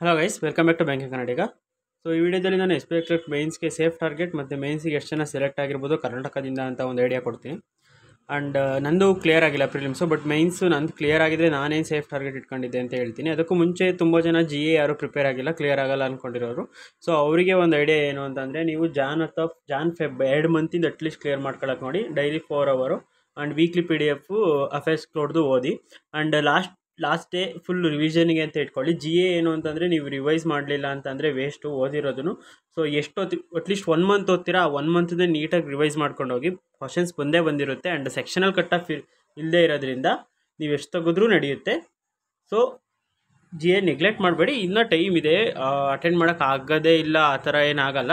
Hello guys, welcome back to banking Kannadiga. So ಈ ವಿಡಿಯೋದಲ್ಲಿ ನಾನು ಎಸ್ ಬಿ ಐ ಕ್ಲರ್ಕ್ ಮೇನ್ಸ್ಗೆ ಸೇಫ್ ಟಾರ್ಗೆಟ್ ಮತ್ತು ಮೇನ್ಸಿಗೆ ಎಷ್ಟು ಜನ ಸೆಲೆಕ್ಟ್ ಆಗಿರ್ಬೋದು ಕರ್ನಾಟಕದಿಂದ ಅಂತ ಒಂದು ಐಡಿಯಾ ಕೊಡ್ತೀನಿ. ಆ್ಯಂಡ್ ನಂದು ಕ್ಲಿಯರ್ ಆಗಿಲ್ಲ ಪ್ರಿಲಿಮ್ಸು, ಬಟ್ ಮೇನ್ಸು ನಂದು ಕ್ಲಿಯರ್ ಆಗಿದ್ರೆ ನಾನೇನು ಸೇಫ್ ಟಾರ್ಗೆಟ್ ಇಟ್ಕೊಂಡಿದ್ದೆ ಅಂತ ಹೇಳ್ತೀನಿ. ಅದಕ್ಕೂ ಮುಂಚೆ ತುಂಬ ಜನ ಜಿ ಎ ಯಾರು ಪ್ರಿಪೇರ್ ಆಗಿಲ್ಲ, ಕ್ಲಿಯರ್ ಆಗಲ್ಲ ಅಂದ್ಕೊಂಡಿರೋರು. ಸೊ ಅವರಿಗೆ ಒಂದು ಐಡಿಯಾ ಏನು ಅಂತಂದರೆ, ನೀವು ಜಾನ್ ಫೆಬ್ 2 ಮಂತಿಂದ ಅಟ್ಲೀಸ್ಟ್ ಕ್ಲಿಯರ್ ಮಾಡ್ಕೊಳ್ಳೋಕೆ ನೋಡಿ. Daily 4 hours and weekly PDF affairs ನೋಡ್ದು ಓದಿ. ಆ್ಯಂಡ್ ಲಾಸ್ಟ್ ಡೇ ಫುಲ್ ರಿವಿಷನ್ಗೆ ಅಂತ ಇಟ್ಕೊಳ್ಳಿ. ಜಿ ಎ ಏನು ಅಂತಂದರೆ, ನೀವು ರಿವೈಸ್ ಮಾಡಲಿಲ್ಲ ಅಂತಂದರೆ ವೇಸ್ಟು ಓದಿರೋದನ್ನು. ಸೊ ಎಷ್ಟೊತ್ತು ಅಟ್ಲೀಸ್ಟ್ 1 month ಓದ್ತೀರಾ, ಆ 1 month ನೀಟಾಗಿ ರಿವೈಸ್ ಮಾಡ್ಕೊಂಡು ಹೋಗಿ. ಕ್ವಶನ್ಸ್ ಬಂದಿರುತ್ತೆ. ಆ್ಯಂಡ್ ಸೆಕ್ಷನಲ್ ಕಟ್ ಆಫ್ ಇಲ್ಲದೇ ಇರೋದ್ರಿಂದ ನೀವು ಎಷ್ಟು ತೆಗೆದ್ರೂ ನಡೆಯುತ್ತೆ. ಸೊ ಜಿ ಎ ನೆಗ್ಲೆಕ್ಟ್ ಮಾಡಬೇಡಿ, ಇನ್ನೂ ಟೈಮ್ ಇದೆ. ಅಟೆಂಡ್ ಮಾಡೋಕ್ಕೆ ಆಗೋದೇ ಇಲ್ಲ ಆ ಥರ ಏನಾಗಲ್ಲ.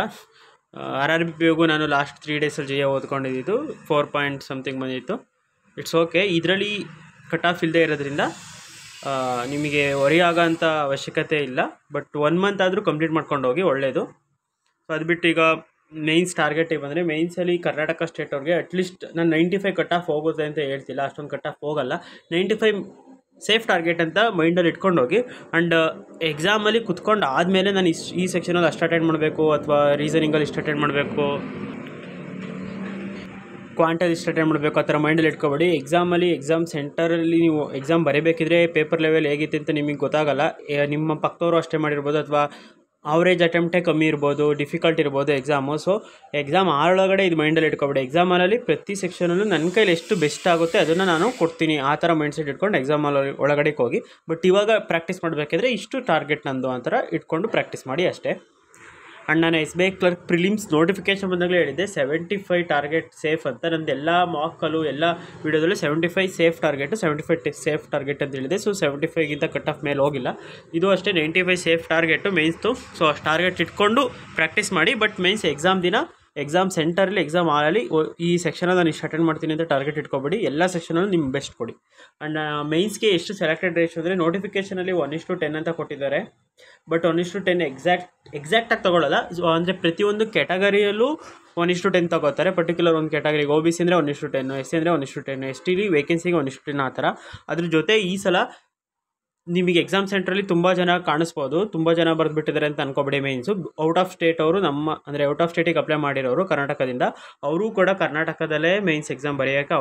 RRB ನಾನು ಲಾಸ್ಟ್ 3 days ಜಿ ಎ ಓದ್ಕೊಂಡಿದ್ದು 4 point something ಬಂದಿತ್ತು. It's okay. ಇದರಲ್ಲಿ ಕಟ್ ಆಫ್ ಇಲ್ಲದೆ ಇರೋದ್ರಿಂದ ನಿಮಗೆ ವರಿ ಆಗೋಂಥ ಅವಶ್ಯಕತೆ ಇಲ್ಲ. ಬಟ್ 1 month ಆದರೂ ಕಂಪ್ಲೀಟ್ ಮಾಡ್ಕೊಂಡು ಹೋಗಿ, ಒಳ್ಳೆಯದು. ಸೊ ಅದು ಬಿಟ್ಟು ಈಗ ಮೇನ್ಸ್ ಟಾರ್ಗೆಟಿಗೆ ಬಂದರೆ, ಮೇನ್ಸಲ್ಲಿ ಕರ್ನಾಟಕ ಸ್ಟೇಟ್ ಅವ್ರಿಗೆ ಅಟ್ಲೀಸ್ಟ್ ನಾನು 95 ಕಟ್ ಆಫ್ ಹೋಗುತ್ತೆ ಅಂತ ಹೇಳ್ತಿಲ್ಲ, ಅಷ್ಟೊಂದು ಕಟ್ ಆಫ್ ಹೋಗಲ್ಲ. 95 ಸೇಫ್ ಟಾರ್ಗೆಟ್ ಅಂತ ಮೈಂಡಲ್ಲಿ ಇಟ್ಕೊಂಡು ಹೋಗಿ. ಆ್ಯಂಡ್ ಎಕ್ಸಾಮಲ್ಲಿ ಕುತ್ಕೊಂಡು ಆದಮೇಲೆ ನಾನು ಈ ಸೆಕ್ಷನಲ್ಲಿ ಅಷ್ಟು ಅಟೆಂಡ್ ಮಾಡಬೇಕು, ಅಥವಾ ರೀಸನಿಂಗಲ್ಲಿ ಇಷ್ಟು ಅಟೆಂಡ್ ಮಾಡಬೇಕು, ಕ್ವಾಂಟಲ್ ಇಷ್ಟು ಅಟೆಂಡ್ ಮಾಡಬೇಕು, ಆ ಥರ ಮೈಂಡಲ್ಲಿ ಇಟ್ಕೊಬೇಡಿ. ಎಕ್ಸಾಮ್ ಸೆಂಟರಲ್ಲಿ ನೀವು ಎಕ್ಸಾಮ್ ಬರೀಬೇಕಿದ್ರೆ ಪೇಪರ್ ಲೆವೆಲ್ ಹೇಗಿತ್ತು ಅಂತ ನಿಮಗೆ ಗೊತ್ತಾಗಲ್ಲ. ನಿಮ್ಮ ಪಕ್ಕದವರು ಅಷ್ಟೇ ಮಾಡಿರ್ಬೋದು, ಅಥವಾ ಅವರೇಜ್ ಅಟೆಂಪ್ಟೇ ಕಮ್ಮಿ ಇರ್ಬೋದು, ಡಿಫಿಕಲ್ಟ್ ಇರ್ಬೋದು ಎಕ್ಸಾಮು. ಸೊ ಎಕ್ಸಾಮ್ ಒಳಗಡೆ ಇದು ಮೈಂಡಲ್ಲಿ ಇಟ್ಕೊಬೇಡಿ. ಎಕ್ಸಾಮಲ್ಲಿ ಪ್ರತಿ ಸೆಕ್ಷನಲ್ಲೂ ನನ್ನ ಕೈಲಿ ಎಷ್ಟು ಬೆಸ್ಟ್ ಆಗುತ್ತೆ ಅದನ್ನು ನಾನು ಕೊಡ್ತೀನಿ, ಆ ಥರ ಮೈಂಡ್ಸೆಟ್ ಇಟ್ಕೊಂಡು ಎಕ್ಸಾಮಲ್ಲಿ ಒಳಗಡೆಗೆ ಹೋಗಿ. ಬಟ್ ಇವಾಗ ಪ್ರಾಕ್ಟೀಸ್ ಮಾಡಬೇಕಿದ್ರೆ ಇಷ್ಟು ಟಾರ್ಗೆಟ್ ನಂದು ಆ ಥರ ಇಟ್ಕೊಂಡು ಪ್ರಾಕ್ಟೀಸ್ ಮಾಡಿ ಅಷ್ಟೇ. ಆ್ಯಂಡ್ ನಾನು S B I clerk prelims notification ಬಂದಾಗಲೇ ಹೇಳಿದ್ದೆ 75 ಟಾರ್ಗೆಟ್ ಸೇಫ್ ಅಂತ. ನಂದು ಎಲ್ಲ ಮಾಕಲ್ಲೂ ಎಲ್ಲ ವೀಡಿಯೋದಲ್ಲೂ 75 ಸೇಫ್ ಟಾರ್ಗೆಟ್, 75 ಸೇಫ್ ಟಾರ್ಗೆಟ್ ಅಂತ ಹೇಳಿದೆ. ಸೊ 75ಗಿಂತ ಕಟ್ ಆಫ್ ಮೇಲೆ ಹೋಗಿಲ್ಲ. ಇದು ಅಷ್ಟೇ 95 ಸೇಫ್ ಟಾರ್ಗೆಟು ಮೇನ್ಸ್ದು. ಸೊ ಅಷ್ಟು ಟಾರ್ಗೆಟ್ ಇಟ್ಕೊಂಡು ಪ್ರಾಕ್ಟೀಸ್ ಮಾಡಿ. ಬಟ್ ಮೇನ್ಸ್ ಎಕ್ಸಾಮ್ ದಿನ ಎಕ್ಸಾಮ್ ಸೆಂಟರಲ್ಲಿ ಎಕ್ಸಾಮ್ ಹಾಲಲ್ಲಿ ಈ ಸೆಕ್ಷನಲ್ಲಿ ನಾನು ಇಷ್ಟು ಅಟೆಂಡ್ ಮಾಡ್ತೀನಿ ಅಂತ ಟಾರ್ಗೆಟ್ ಇಟ್ಕೊಬೇಡಿ. ಎಲ್ಲ ಸೆಕ್ಷನಲ್ಲೂ ನಿಮ್ಮ ಬೆಸ್ಟ್ ಕೊಡಿ. ಆ್ಯಂಡ್ ಮೇನ್ಸ್ಗೆ ಎಷ್ಟು ಸೆಲೆಕ್ಟೆಡ್ ರೇಷೋ ಅಂದರೆ, ನೋಟಿಫಿಕೇಷನಲ್ಲಿ 1:10 ಅಂತ ಕೊಟ್ಟಿದ್ದಾರೆ. ಬಟ್ 1:10 ಎಕ್ಸಾಕ್ಟಾಗಿ ತೊಗೊಳ್ಳಲ್ಲ. ಅಂದರೆ ಪ್ರತಿಯೊಂದು ಕ್ಯಾಟಗರಿಯಲ್ಲೂ 1:10 ತೊಗೋತಾರೆ. ಪರ್ಟಿಕ್ಯುಲರ್ ಒಂದು ಕ್ಯಾಟಗರಿಗೆ OBC ಅಂದರೆ 1:10, SC ಅಂದರೆ 1:10, ST ವೇಕೆನ್ಸಿಗೆ 1:10 ಆ ಥರ. ಅದ್ರ ಜೊತೆ ಈ ಸಲ ನಿಮಗೆ ಎಕ್ಸಾಮ್ ಸೆಂಟ್ರಲ್ಲಿ ತುಂಬ ಜನ ಕಾಣಿಸ್ಬೋದು, ತುಂಬ ಜನ ಬರೆದ್ಬಿಟ್ಟಿದ್ದಾರೆ ಅಂತ ಅನ್ಕೋಬೇಡಿ. ಮೇನ್ಸು ಔಟ್ ಆಫ್ ಸ್ಟೇಟ್ ಅವರು, ಅಂದರೆ ಔಟ್ ಆಫ್ ಸ್ಟೇಟಿಗೆ ಅಪ್ಲೈ ಮಾಡಿರೋರು ಕರ್ನಾಟಕದಿಂದ, ಅವರು ಕೂಡ ಕರ್ನಾಟಕದಲ್ಲೇ ಮೇನ್ಸ್ ಎಕ್ಸಾಮ್ ಬರೆಯೋಕ್ಕೆ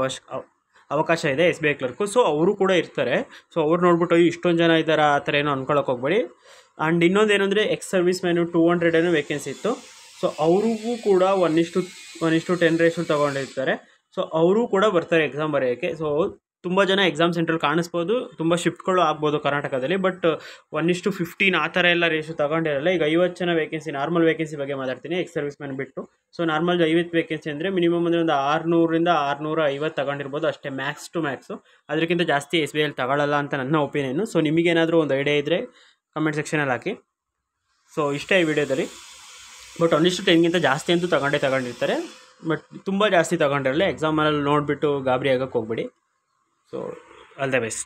ಅವಕಾಶ ಇದೆ S B I clerk. So ಅವರು ಕೂಡ ಇರ್ತಾರೆ. ಸೊ ಅವ್ರು ನೋಡ್ಬಿಟ್ಟು ಇಷ್ಟೊಂದು ಜನ ಇದ್ದಾರೆ ಆ ಥರ ಏನೋ ಅನ್ಕೊಳಕ್ಕೆ ಹೋಗ್ಬೇಡಿ. ಆ್ಯಂಡ್ ಇನ್ನೊಂದು ಏನಂದರೆ, ಎಕ್ಸ್ ಸರ್ವಿಸ್ ಮ್ಯಾನು 200 ಏನೋ ವೇಕೆನ್ಸಿ ಇತ್ತು. ಸೊ ಅವ್ರಿಗೂ ಕೂಡ 1:10 ರೇಷೋ ತೊಗೊಂಡಿರ್ತಾರೆ. ಸೊ ಅವರು ಕೂಡ ಬರ್ತಾರೆ ಎಕ್ಸಾಮ್ ಬರೆಯೋಕ್ಕೆ. ಸೊ ತುಂಬ ಜನ ಎಕ್ಸಾಮ್ ಸೆಂಟ್ರಲ್ಲಿ ಕಾಣಿಸ್ಬೋದು, ತುಂಬ ಶಿಫ್ಟ್ಗಳು ಆಗ್ಬೋದು ಕರ್ನಾಟಕದಲ್ಲಿ. ಬಟ್ 1:15 ಆ ಥರ ಎಲ್ಲ ರೇಷೋ ತೊಗೊಂಡಿರಲ್ಲ. ಈಗ 50 ಜನ ವೇಕೆನ್ಸಿ, ನಾರ್ಮಲ್ ವೇಕೆನ್ಸಿ ಬಗ್ಗೆ ಮಾತಾಡ್ತೀನಿ, ಎಕ್ಸ್ ಸರ್ವಿಸ್ ಮ್ಯಾನ್ ಬಿಟ್ಟು. ಸೊ ನಾರ್ಮಲ್ 50 ವೇಕೆನ್ಸಿ ಅಂದರೆ ಮಿನಿಮಮ್ ಅಂದರೆ ಒಂದು 600ರಿಂದ 650 ತಗೊಂಡಿರ್ಬೋದು ಅಷ್ಟೇ, ಮ್ಯಾಕ್ಸ್ ಟು ಮ್ಯಾಕ್ಸು. ಅದಕ್ಕಿಂತ ಜಾಸ್ತಿ ಎಸ್ ಬಿ ಐಲಿ ತಗೊಳ್ಳಲ್ಲ ಅಂತ ನನ್ನ ಒಪಿನಿಯನು. ಸೊ ನಿಮಗೇನಾದರೂ ಒಂದು ಐಡಿಯಾ ಇದ್ದರೆ ಕಮೆಂಟ್ ಸೆಕ್ಷನಲ್ಲಿ ಹಾಕಿ. ಸೊ ಇಷ್ಟೇ ಈ ವಿಡಿಯೋದಲ್ಲಿ. ಬಟ್ 1:10ಗಿಂತ ಜಾಸ್ತಿ ಅಂತೂ ತಗೊಂಡಿರ್ತಾರೆ. ಬಟ್ ತುಂಬ ಜಾಸ್ತಿ ತಗೊಂಡಿರಲ್ಲ. ಎಕ್ಸಾಮಲ್ಲಿ ನೋಡಿಬಿಟ್ಟು ಗಾಬರಿ ಆಗೋಕ್ಕೆ ಹೋಗ್ಬೇಡಿ. So all the best.